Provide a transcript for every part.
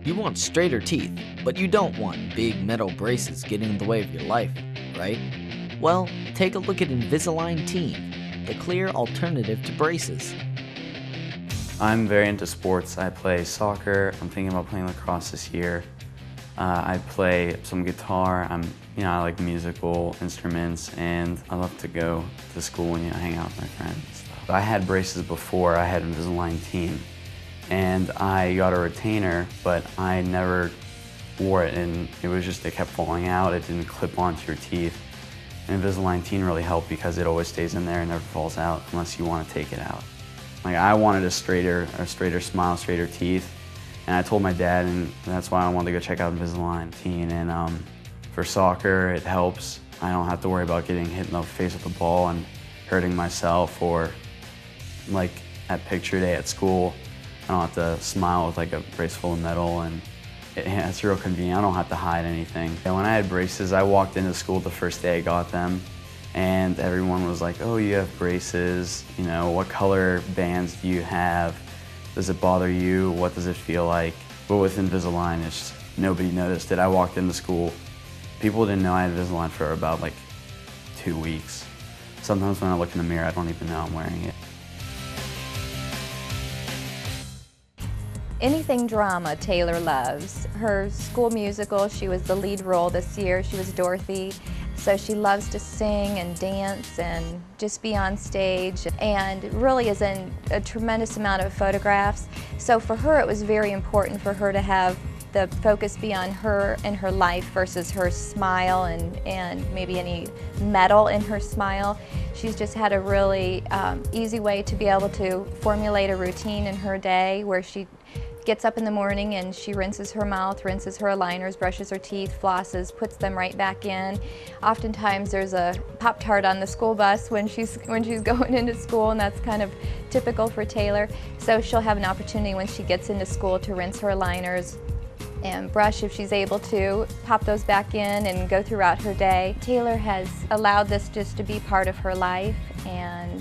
You want straighter teeth, but you don't want big metal braces getting in the way of your life, right? Well, take a look at Invisalign Teen, the clear alternative to braces. I'm very into sports. I play soccer. I'm thinking about playing lacrosse this year. I play some guitar. I like musical instruments, and I love to go to school and hang out with my friends. I had braces before. I had Invisalign Teen, and I got a retainer, but I never wore it, and it kept falling out. It didn't clip onto your teeth. And Invisalign Teen really helped because it always stays in there and never falls out unless you want to take it out. Like, I wanted a straighter smile, straighter teeth, and I told my dad, and that's why I wanted to go check out Invisalign Teen. And for soccer, it helps. I don't have to worry about getting hit in the face with the ball and hurting myself, or like at picture day at school, I don't have to smile with like a brace full of metal, and it's real convenient. I don't have to hide anything. And when I had braces, I walked into school the first day I got them, and everyone was like, oh, you have braces, what color bands do you have? Does it bother you? What does it feel like? But with Invisalign, nobody noticed it. I walked into school, people didn't know I had Invisalign for about like 2 weeks. Sometimes when I look in the mirror, I don't even know I'm wearing it. Anything drama Taylor loves. Her school musical, she was the lead role this year. She was Dorothy. So she loves to sing and dance and just be on stage, and really is in a tremendous amount of photographs. So for her, it was very important for her to have the focus be on her and her life versus her smile and maybe any metal in her smile. She's just had a really easy way to be able to formulate a routine in her day where she gets up in the morning and she rinses her mouth, rinses her aligners, brushes her teeth, flosses, puts them right back in. Oftentimes there's a Pop-Tart on the school bus when she's going into school, and that's kind of typical for Taylor. So she'll have an opportunity when she gets into school to rinse her aligners and brush if she's able to, pop those back in and go throughout her day. Taylor has allowed this just to be part of her life, and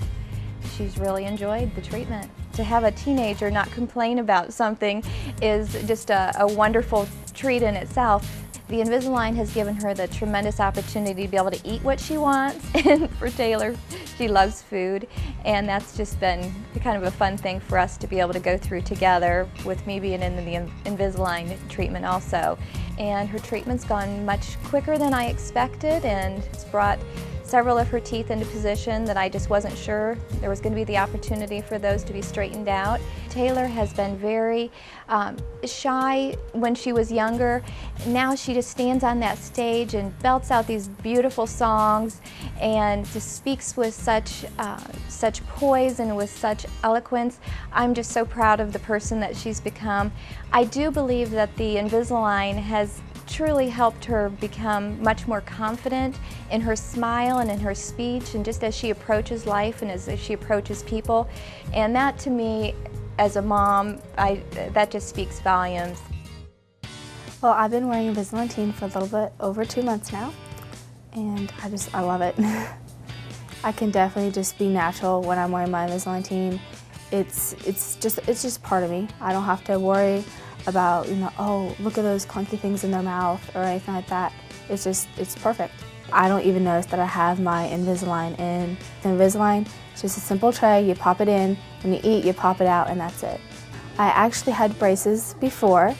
she's really enjoyed the treatment. To have a teenager not complain about something is just a wonderful treat in itself. The Invisalign has given her the tremendous opportunity to be able to eat what she wants, and for Taylor, she loves food, and that's just been kind of a fun thing for us to be able to go through together, with me being in the Invisalign treatment also. And her treatment's gone much quicker than I expected, and it's brought several of her teeth into position that I just wasn't sure there was going to be the opportunity for those to be straightened out. Taylor has been very shy when she was younger. Now she just stands on that stage and belts out these beautiful songs and just speaks with such poise and with such eloquence. I'm just so proud of the person that she's become. I do believe that the Invisalign has truly helped her become much more confident in her smile and in her speech, and just as she approaches life and as she approaches people. And that, to me, as a mom, that just speaks volumes. Well, I've been wearing Invisalign Teen for a little bit over 2 months now, and I love it. I can definitely just be natural when I'm wearing my Invisalign Teen. It's just part of me. I don't have to worry about, oh, look at those clunky things in their mouth or anything like that. It's perfect. I don't even notice that I have my Invisalign in. The Invisalign, it's just a simple tray, you pop it in, when you eat, you pop it out, and that's it. I actually had braces before,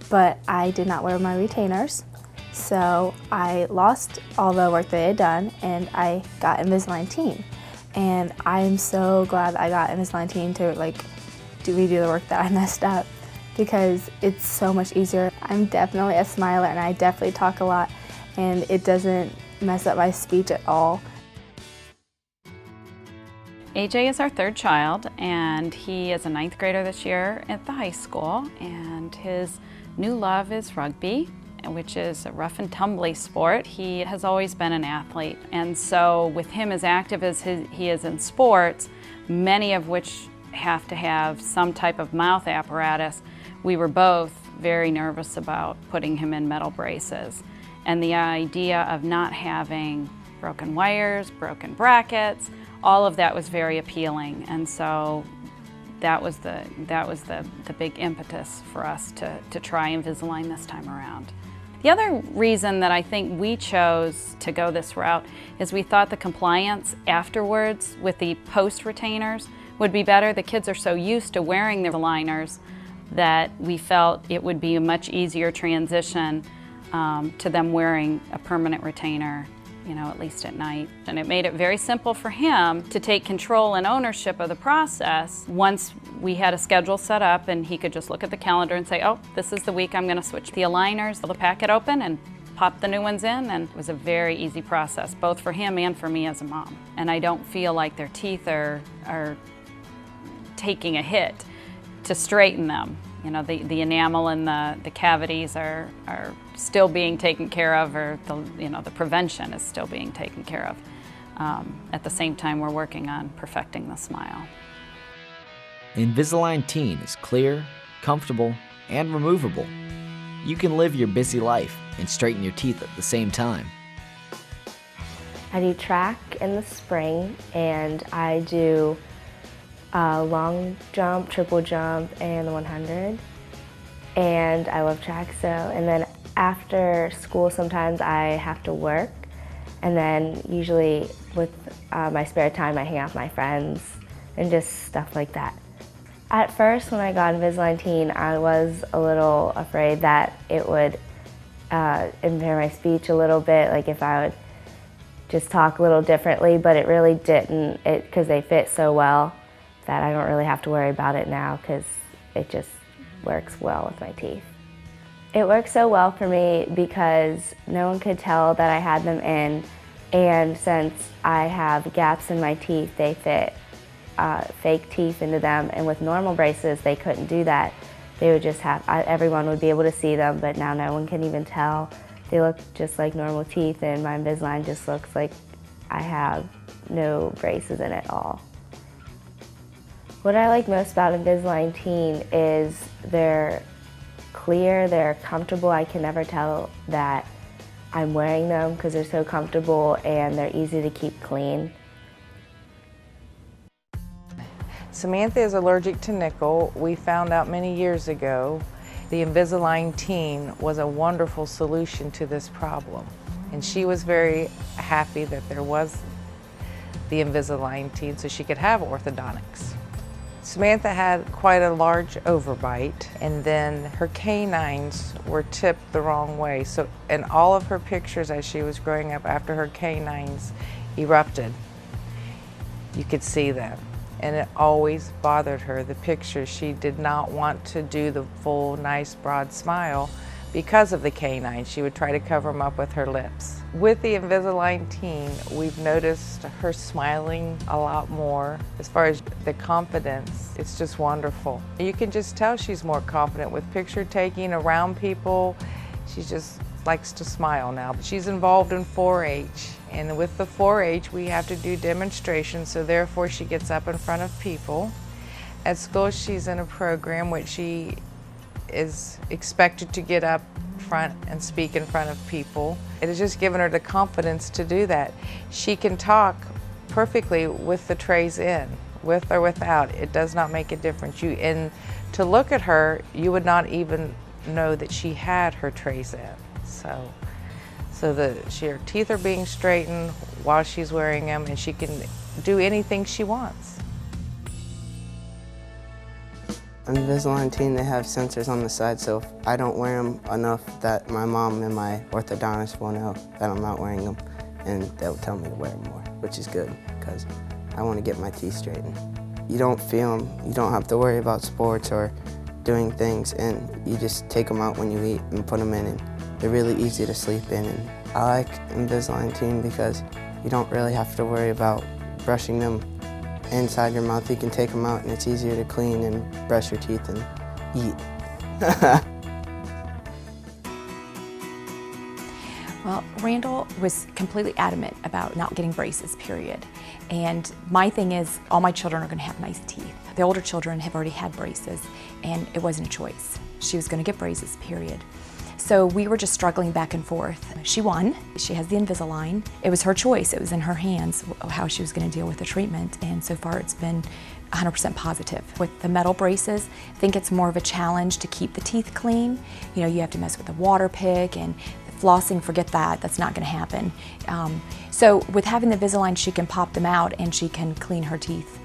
but I did not wear my retainers, so I lost all the work that I had done, and I got Invisalign Teen. And I am so glad I got Invisalign Teen to redo the work that I messed up, because it's so much easier. I'm definitely a smiler, and I definitely talk a lot, and it doesn't mess up my speech at all. AJ is our third child, and he is a 9th grader this year at the high school, and his new love is rugby, which is a rough and tumbly sport. He has always been an athlete, and so with him as active as he is in sports, many of which have to have some type of mouth apparatus, we were both very nervous about putting him in metal braces. And the idea of not having broken wires, broken brackets, all of that was very appealing. And so that was the big impetus for us to try Invisalign this time around. The other reason that I think we chose to go this route is we thought the compliance afterwards with the post retainers would be better. The kids are so used to wearing their aligners that we felt it would be a much easier transition to them wearing a permanent retainer, at least at night. And it made it very simple for him to take control and ownership of the process once we had a schedule set up, and he could just look at the calendar and say, oh, this is the week I'm going to switch the aligners, the packet open, and pop the new ones in. And it was a very easy process, both for him and for me as a mom. And I don't feel like their teeth are taking a hit to straighten them. The enamel and the cavities are still being taken care of, or the prevention is still being taken care of. At the same time, we're working on perfecting the smile. Invisalign Teen is clear, comfortable, and removable. You can live your busy life and straighten your teeth at the same time. I do track in the spring, and I do long jump, triple jump, and the 100. And I love track, and then after school sometimes I have to work, and then usually with my spare time I hang out with my friends and just stuff like that. At first when I got Invisalign Teen, I was a little afraid that it would impair my speech a little bit, like if I would just talk a little differently, but it really didn't, because they fit so well that I don't really have to worry about it now, because it just works well with my teeth. It works so well for me because no one could tell that I had them in, and since I have gaps in my teeth, they fit fake teeth into them, and with normal braces they couldn't do that. They would just have, everyone would be able to see them, but now no one can even tell. They look just like normal teeth, and my Invisalign just looks like I have no braces in it at all. What I like most about Invisalign Teen is they're clear, they're comfortable. I can never tell that I'm wearing them because they're so comfortable, and they're easy to keep clean. Samantha is allergic to nickel. We found out many years ago the Invisalign Teen was a wonderful solution to this problem. And she was very happy that there was the Invisalign Teen so she could have orthodontics. Samantha had quite a large overbite, and then her canines were tipped the wrong way. So in all of her pictures as she was growing up after her canines erupted, you could see them. And it always bothered her, the pictures. She did not want to do the full, nice, broad smile because of the canines. She would try to cover them up with her lips. With the Invisalign Teen, we've noticed her smiling a lot more. As far as the confidence, it's just wonderful. You can just tell she's more confident with picture taking around people. She just likes to smile now. She's involved in 4-H, and with the 4-H we have to do demonstrations, so therefore she gets up in front of people. At school she's in a program which she is expected to get up front and speak in front of people. It has just given her the confidence to do that. She can talk perfectly with the trays in, with or without. It does not make a difference. And to look at her, you would not even know that she had her trays in. So her teeth are being straightened while she's wearing them, and she can do anything she wants. Invisalign Teen, they have sensors on the side, so if I don't wear them enough, that my mom and my orthodontist will know that I'm not wearing them, and they'll tell me to wear them more, which is good, because I want to get my teeth straightened. You don't feel them, you don't have to worry about sports or doing things, and you just take them out when you eat and put them in, and they're really easy to sleep in. And I like Invisalign Teen because you don't really have to worry about brushing them inside your mouth. You can take them out and it's easier to clean and brush your teeth and eat. Well, Randall was completely adamant about not getting braces, period. And my thing is, all my children are going to have nice teeth. The older children have already had braces, and it wasn't a choice. She was going to get braces, period. So we were just struggling back and forth. She won. She has the Invisalign. It was her choice. It was in her hands how she was going to deal with the treatment, and so far it's been 100% positive. With the metal braces, I think it's more of a challenge to keep the teeth clean. You know, you have to mess with the water pick and flossing, forget that, that's not gonna happen. So with having the Invisalign, she can pop them out and she can clean her teeth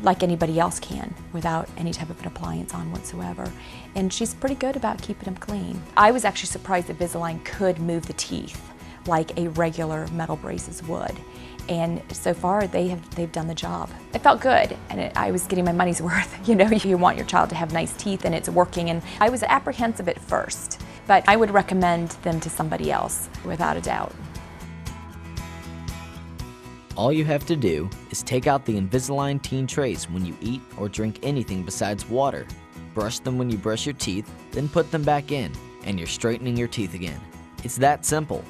like anybody else can without any type of an appliance on whatsoever. And she's pretty good about keeping them clean. I was actually surprised that Invisalign could move the teeth like a regular metal braces would. And so far, they've done the job. It felt good, and I was getting my money's worth. You know, you want your child to have nice teeth, and it's working. And I was apprehensive at first, but I would recommend them to somebody else, without a doubt. All you have to do is take out the Invisalign Teen trays when you eat or drink anything besides water. Brush them when you brush your teeth, then put them back in, and you're straightening your teeth again. It's that simple.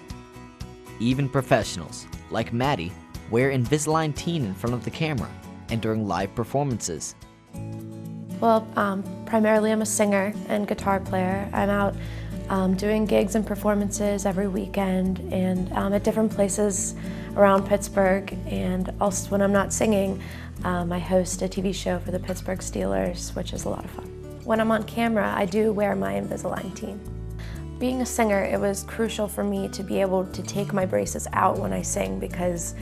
Even professionals, like Maddie, wear Invisalign Teen in front of the camera and during live performances. Well, primarily I'm a singer and guitar player. I'm out doing gigs and performances every weekend and at different places around Pittsburgh. And also when I'm not singing, I host a TV show for the Pittsburgh Steelers, which is a lot of fun. When I'm on camera, I do wear my Invisalign Teen. Being a singer, it was crucial for me to be able to take my braces out when I sing because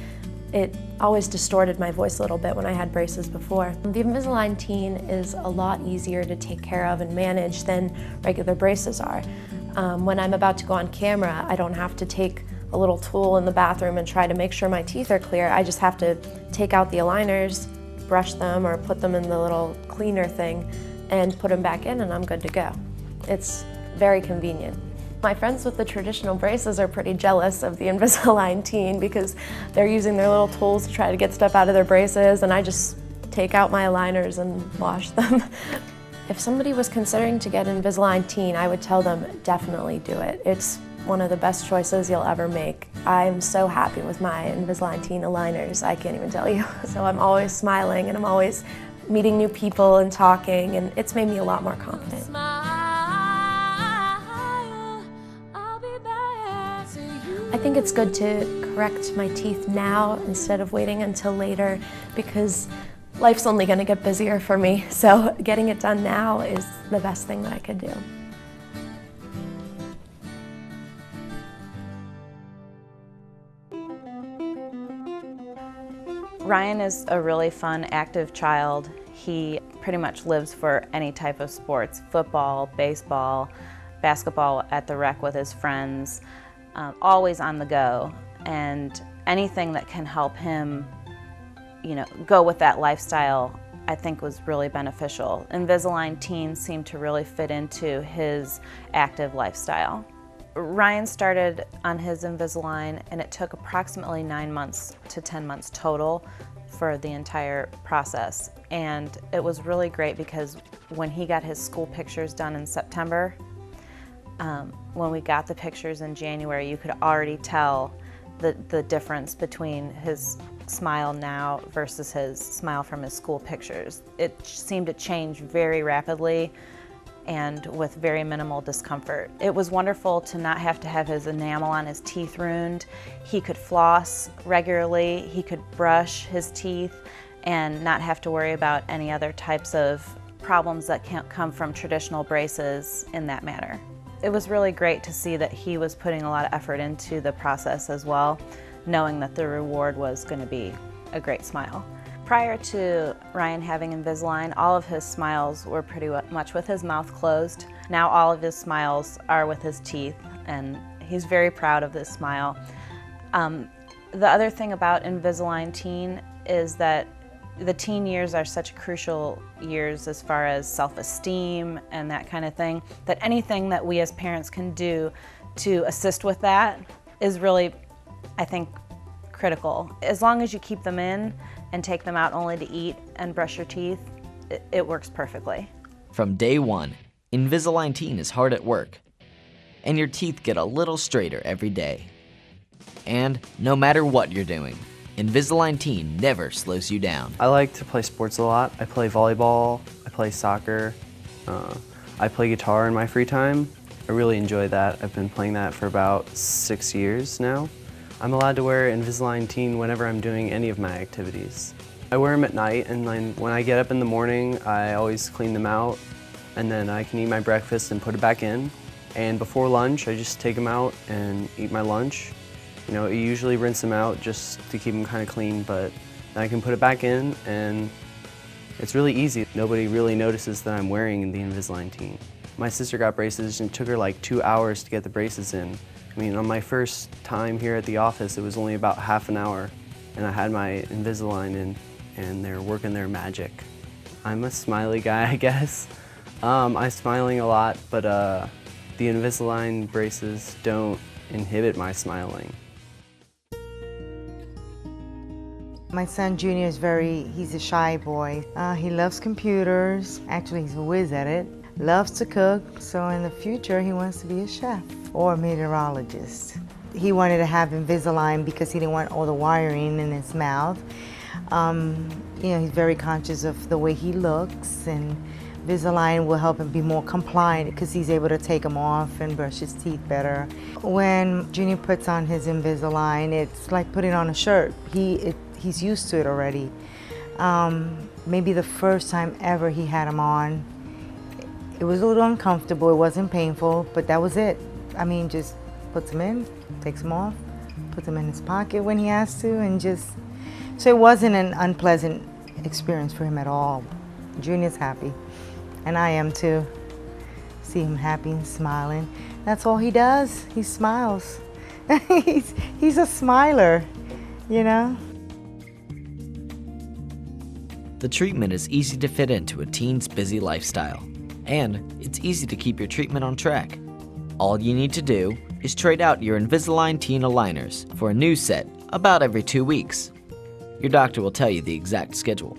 it always distorted my voice a little bit when I had braces before. The Invisalign Teen is a lot easier to take care of and manage than regular braces are. When I'm about to go on camera, I don't have to take a little tool in the bathroom and try to make sure my teeth are clear. I just have to take out the aligners, brush them, or put them in the little cleaner thing and put them back in, and I'm good to go. It's very convenient. My friends with the traditional braces are pretty jealous of the Invisalign Teen because they're using their little tools to try to get stuff out of their braces, and I just take out my aligners and wash them. If somebody was considering to get Invisalign Teen, I would tell them definitely do it. It's one of the best choices you'll ever make. I'm so happy with my Invisalign Teen aligners, I can't even tell you. So I'm always smiling and I'm always meeting new people and talking, and it's made me a lot more confident. I think it's good to correct my teeth now instead of waiting until later because life's only going to get busier for me, so getting it done now is the best thing that I could do. Ryan is a really fun, active child. He pretty much lives for any type of sports, football, baseball, basketball at the rec with his friends, always on the go, and anything that can help him, you know, go with that lifestyle, I think was really beneficial. Invisalign Teen seemed to really fit into his active lifestyle. Ryan started on his Invisalign, and it took approximately 9 months to 10 months total for the entire process. And it was really great because when he got his school pictures done in September, when we got the pictures in January, you could already tell the difference between his smile now versus his smile from his school pictures. It seemed to change very rapidly and with very minimal discomfort. It was wonderful to not have to have his enamel on his teeth ruined. He could floss regularly, he could brush his teeth and not have to worry about any other types of problems that can't come from traditional braces in that manner. It was really great to see that he was putting a lot of effort into the process as well, knowing that the reward was going to be a great smile. Prior to Ryan having Invisalign, all of his smiles were pretty much with his mouth closed. Now all of his smiles are with his teeth, and he's very proud of this smile. The other thing about Invisalign Teen is that the teen years are such crucial years as far as self-esteem and that kind of thing, that anything that we as parents can do to assist with that is really, I think, critical. As long as you keep them in and take them out only to eat and brush your teeth, it works perfectly. From day one, Invisalign Teen is hard at work, and your teeth get a little straighter every day. And no matter what you're doing, Invisalign Teen never slows you down. I like to play sports a lot. I play volleyball, I play soccer, I play guitar in my free time. I really enjoy that. I've been playing that for about 6 years now. I'm allowed to wear Invisalign Teen whenever I'm doing any of my activities. I wear them at night, and then when I get up in the morning, I always clean them out, and then I can eat my breakfast and put it back in. And before lunch, I just take them out and eat my lunch. You know, I usually rinse them out just to keep them kind of clean, but then I can put it back in, and it's really easy. Nobody really notices that I'm wearing the Invisalign Teen. My sister got braces, and it took her like 2 hours to get the braces in. I mean, on my first time here at the office, it was only about half an hour, and I had my Invisalign in, and they're working their magic. I'm a smiley guy, I guess. I'm smiling a lot, but the Invisalign braces don't inhibit my smiling. My son Junior is he's a shy boy. He loves computers. Actually, he's a whiz at it. Loves to cook, so in the future he wants to be a chef or a meteorologist. He wanted to have Invisalign because he didn't want all the wiring in his mouth. You know, he's very conscious of the way he looks, and Invisalign will help him be more compliant because he's able to take them off and brush his teeth better. When Junior puts on his Invisalign, it's like putting on a shirt. He's used to it already. Maybe the first time ever he had them on, it was a little uncomfortable, it wasn't painful, but that was it. I mean, just puts them in, takes them off, puts them in his pocket when he has to, and just, so it wasn't an unpleasant experience for him at all. Junior's happy, and I am too. See him happy and smiling. That's all he does, he smiles. he's a smiler, you know? The treatment is easy to fit into a teen's busy lifestyle, and it's easy to keep your treatment on track. All you need to do is trade out your Invisalign Teen aligners for a new set about every 2 weeks. Your doctor will tell you the exact schedule.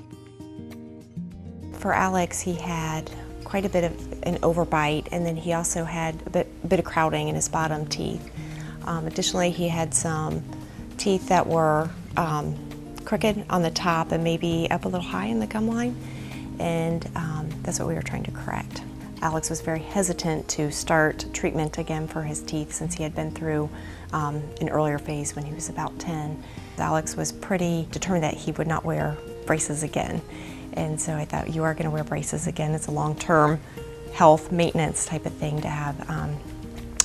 For Alex, he had quite a bit of an overbite, and then he also had a bit of crowding in his bottom teeth. Additionally, he had some teeth that were crooked on the top and maybe up a little high in the gum line, and that's what we were trying to correct. Alex was very hesitant to start treatment again for his teeth since he had been through an earlier phase when he was about 10. Alex was pretty determined that he would not wear braces again, and so I thought, you are going to wear braces again. It's a long-term health maintenance type of thing to have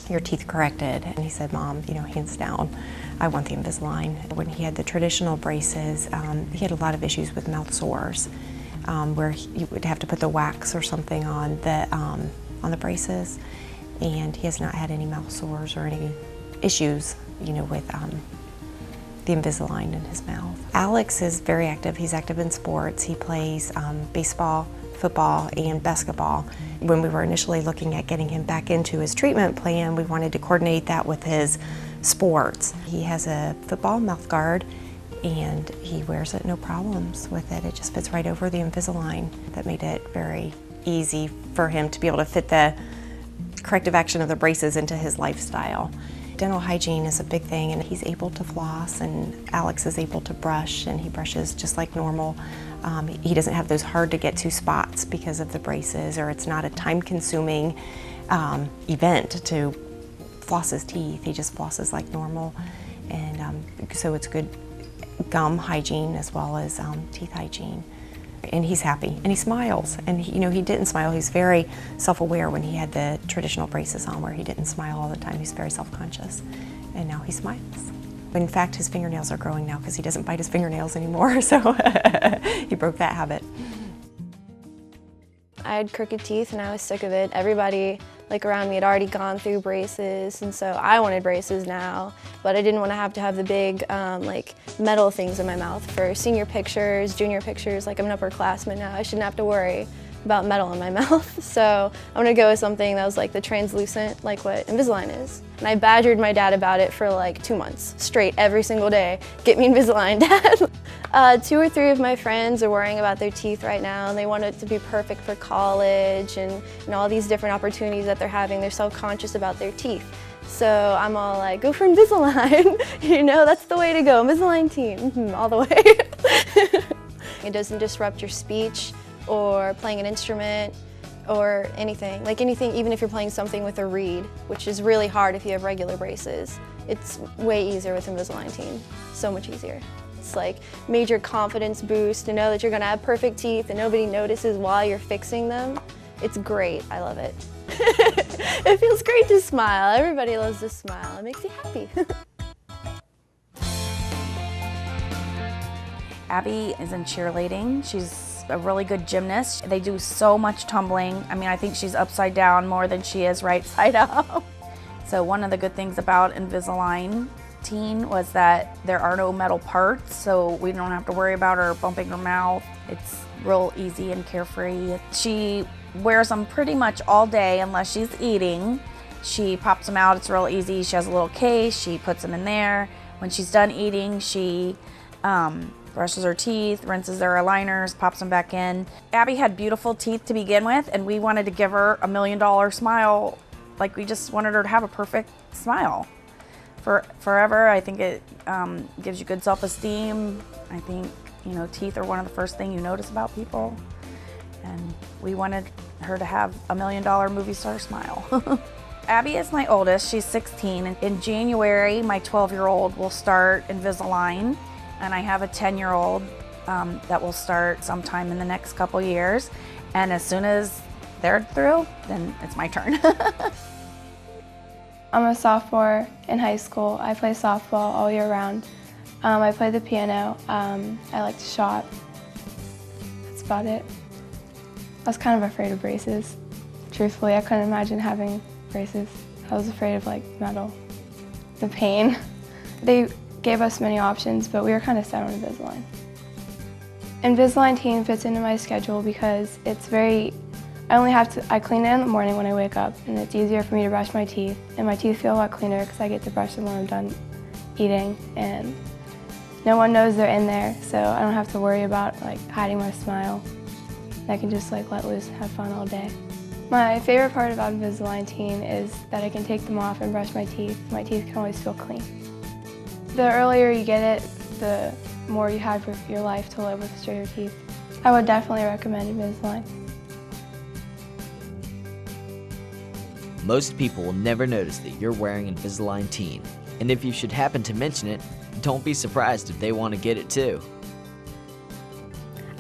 your teeth corrected. And he said, Mom, you know, hands down, I want the Invisalign. When he had the traditional braces, he had a lot of issues with mouth sores, where he would have to put the wax or something on the braces, and he has not had any mouth sores or any issues, you know, with the Invisalign in his mouth. Alex is very active. He's active in sports. He plays baseball, football, and basketball. When we were initially looking at getting him back into his treatment plan, we wanted to coordinate that with his sports. He has a football mouth guard, and he wears it no problems with it. It just fits right over the Invisalign. That made it very easy for him to be able to fit the corrective action of the braces into his lifestyle. Dental hygiene is a big thing, and he's able to floss, and Alex is able to brush, and he brushes just like normal. He doesn't have those hard to get to spots because of the braces, or it's not a time-consuming event to floss his teeth. He just flosses like normal, and so it's good gum hygiene as well as teeth hygiene. And he's happy, and he smiles, and he, you know, he didn't smile. He's very self-aware when he had the traditional braces on, where he didn't smile all the time. He's very self-conscious, and now he smiles. In fact, his fingernails are growing now because he doesn't bite his fingernails anymore, so he broke that habit. I had crooked teeth and I was sick of it. Everybody around me had already gone through braces, and so I wanted braces now, but I didn't want to have the big metal things in my mouth for senior pictures, junior pictures. Like, I'm an upperclassman now, I shouldn't have to worry about metal in my mouth. So I'm gonna go with something that was like the translucent, like what Invisalign is. And I badgered my dad about it for like 2 months straight, every single day. Get me Invisalign, Dad. 2 or 3 of my friends are worrying about their teeth right now, and they want it to be perfect for college and all these different opportunities that they're having. They're self-conscious about their teeth. So I'm all like, go for Invisalign. You know, that's the way to go. Invisalign Teen, all the way. It doesn't disrupt your speech or playing an instrument or anything. Like anything, even if you're playing something with a reed, which is really hard if you have regular braces. It's way easier with Invisalign Teen. So much easier. It's like major confidence boost to know that you're gonna have perfect teeth and nobody notices while you're fixing them. It's great, I love it. It feels great to smile. Everybody loves to smile. It makes you happy. Abby is in cheerleading. She's a really good gymnast. They do so much tumbling. I mean, I think she's upside down more than she is right side up. So one of the good things about Invisalign Teen was that there are no metal parts, so we don't have to worry about her bumping her mouth. It's real easy and carefree. She wears them pretty much all day unless she's eating. She pops them out, it's real easy. She has a little case, she puts them in there. When she's done eating, she brushes her teeth, rinses their aligners, pops them back in. Abby had beautiful teeth to begin with, and we wanted to give her $1 million smile. Like, we just wanted her to have a perfect smile forever. I think it gives you good self-esteem. I think, you know, teeth are one of the first things you notice about people. And we wanted her to have $1 million movie star smile. Abby is my oldest, she's 16. And in January, my 12-year-old will start Invisalign. And I have a 10-year-old that will start sometime in the next couple years. And as soon as they're through, then it's my turn. I'm a sophomore in high school. I play softball all year round. I play the piano. I like to shop. That's about it. I was kind of afraid of braces. Truthfully, I couldn't imagine having braces. I was afraid of like metal, the pain. They gave us many options, but we were kind of set on Invisalign. Invisalign Teen fits into my schedule because it's very, I clean it in the morning when I wake up, and it's easier for me to brush my teeth, and my teeth feel a lot cleaner because I get to brush them when I'm done eating, and no one knows they're in there, so I don't have to worry about like hiding my smile. I can just like let loose and have fun all day. My favorite part about Invisalign Teen is that I can take them off and brush my teeth. My teeth can always feel clean. The earlier you get it, the more you have your life to live with straighter teeth. I would definitely recommend Invisalign. Most people will never notice that you're wearing Invisalign Teen. And if you should happen to mention it, don't be surprised if they want to get it too.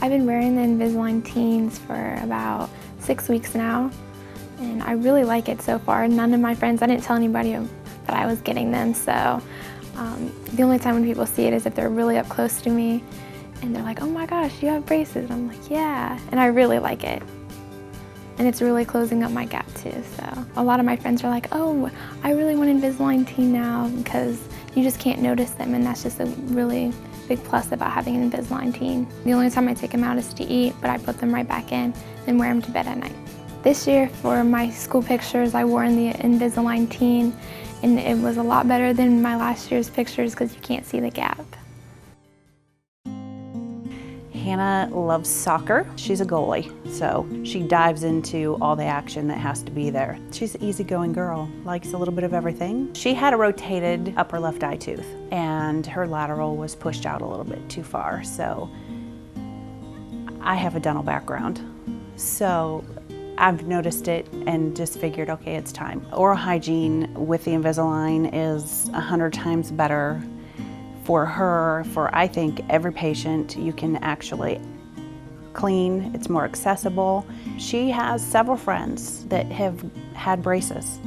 I've been wearing the Invisalign Teens for about 6 weeks now, and I really like it so far. None of my friends, I didn't tell anybody that I was getting them, so the only time when people see it is if they're really up close to me and they're like, oh my gosh, you have braces. And I'm like, yeah, and I really like it. And it's really closing up my gap too, so a lot of my friends are like, oh, I really want Invisalign Teen now because you just can't notice them, and that's just a really big plus about having an Invisalign Teen. The only time I take them out is to eat, but I put them right back in and wear them to bed at night. This year for my school pictures, I wore in the Invisalign Teen, and it was a lot better than my last year's pictures because you can't see the gap. Hannah loves soccer. She's a goalie, so she dives into all the action that has to be there. She's an easygoing girl, likes a little bit of everything. She had a rotated upper left eye tooth, and her lateral was pushed out a little bit too far, so I have a dental background. So I've noticed it and just figured, okay, it's time. Oral hygiene with the Invisalign is 100 times better for her, for I think every patient. You can actually clean, it's more accessible. She has several friends that have had braces,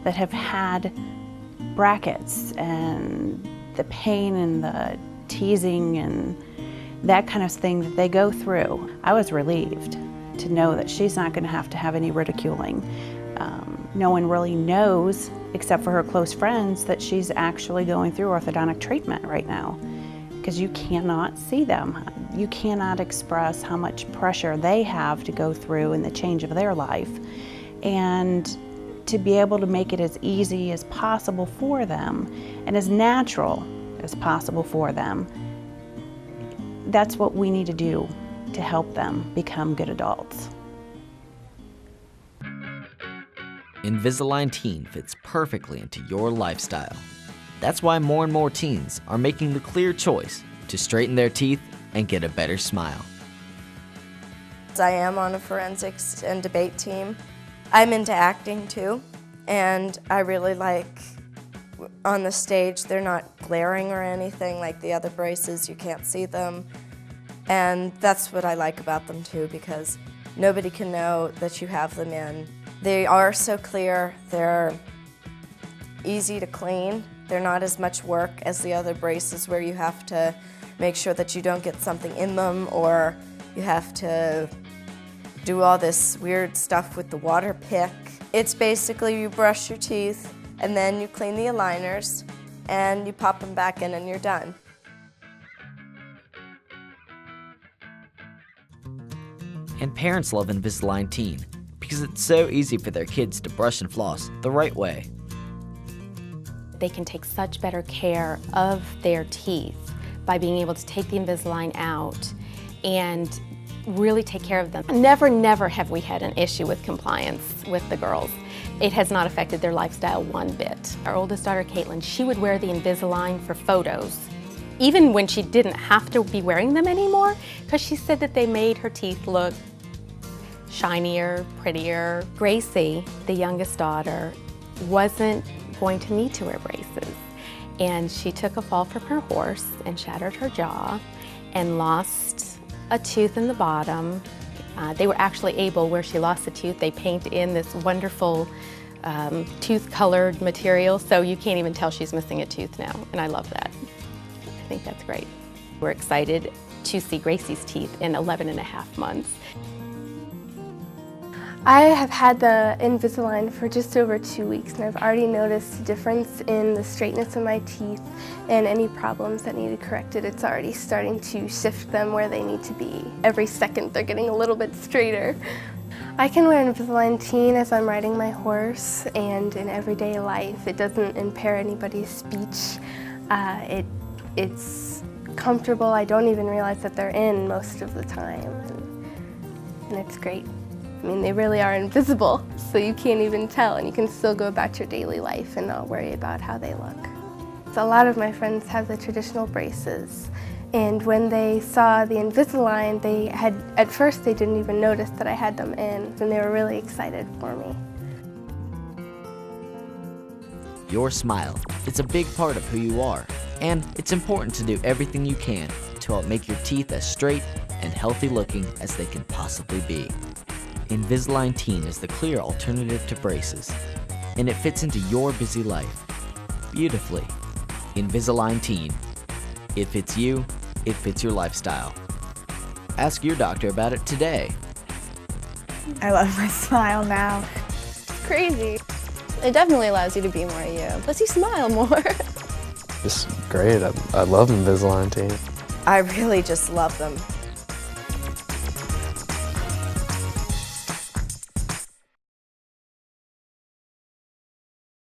that have had brackets, and the pain and the teasing and that kind of thing that they go through. I was relieved to know that she's not going to have any ridiculing. No one really knows, except for her close friends, that she's actually going through orthodontic treatment right now, because you cannot see them. You cannot express how much pressure they have to go through in the change of their life. And to be able to make it as easy as possible for them and as natural as possible for them, that's what we need to do to help them become good adults. Invisalign Teen fits perfectly into your lifestyle. That's why more and more teens are making the clear choice to straighten their teeth and get a better smile. I am on a forensics and debate team. I'm into acting too, and I really like on the stage, they're not glaring or anything like the other braces. You can't see them. And that's what I like about them too, because nobody can know that you have them in. They are so clear, they're easy to clean. They're not as much work as the other braces where you have to make sure that you don't get something in them, or you have to do all this weird stuff with the water pick. It's basically you brush your teeth and then you clean the aligners and you pop them back in and you're done. And parents love Invisalign Teen because it's so easy for their kids to brush and floss the right way. They can take such better care of their teeth by being able to take the Invisalign out and really take care of them. Never have we had an issue with compliance with the girls. It has not affected their lifestyle one bit. Our oldest daughter, Caitlin, she would wear the Invisalign for photos, even when she didn't have to be wearing them anymore, because she said that they made her teeth look shinier, prettier. Gracie, the youngest daughter, wasn't going to need to wear braces. And she took a fall from her horse and shattered her jaw and lost a tooth in the bottom. They were actually able, where she lost the tooth, they paint in this wonderful tooth-colored material, so you can't even tell she's missing a tooth now, and I love that. I think that's great. We're excited to see Gracie's teeth in 11.5 months. I have had the Invisalign for just over 2 weeks, and I've already noticed a difference in the straightness of my teeth and any problems that needed corrected. It's already starting to shift them where they need to be. Every second they're getting a little bit straighter. I can wear Invisalign Teen as I'm riding my horse and in everyday life. It doesn't impair anybody's speech. It's comfortable. I don't even realize that they're in most of the time, and it's great. I mean, they really are invisible, so you can't even tell, and you can still go about your daily life and not worry about how they look. So a lot of my friends have the traditional braces, and when they saw the Invisalign, at first they didn't even notice that I had them in, and they were really excited for me. Your smile is a big part of who you are, and it's important to do everything you can to help make your teeth as straight and healthy looking as they can possibly be. Invisalign Teen is the clear alternative to braces, and it fits into your busy life beautifully. Invisalign Teen. It fits you, it fits your lifestyle. Ask your doctor about it today. I love my smile now. It's crazy. It definitely allows you to be more you. Lets you smile more. It's great. I love Invisalign Teen. I really just love them.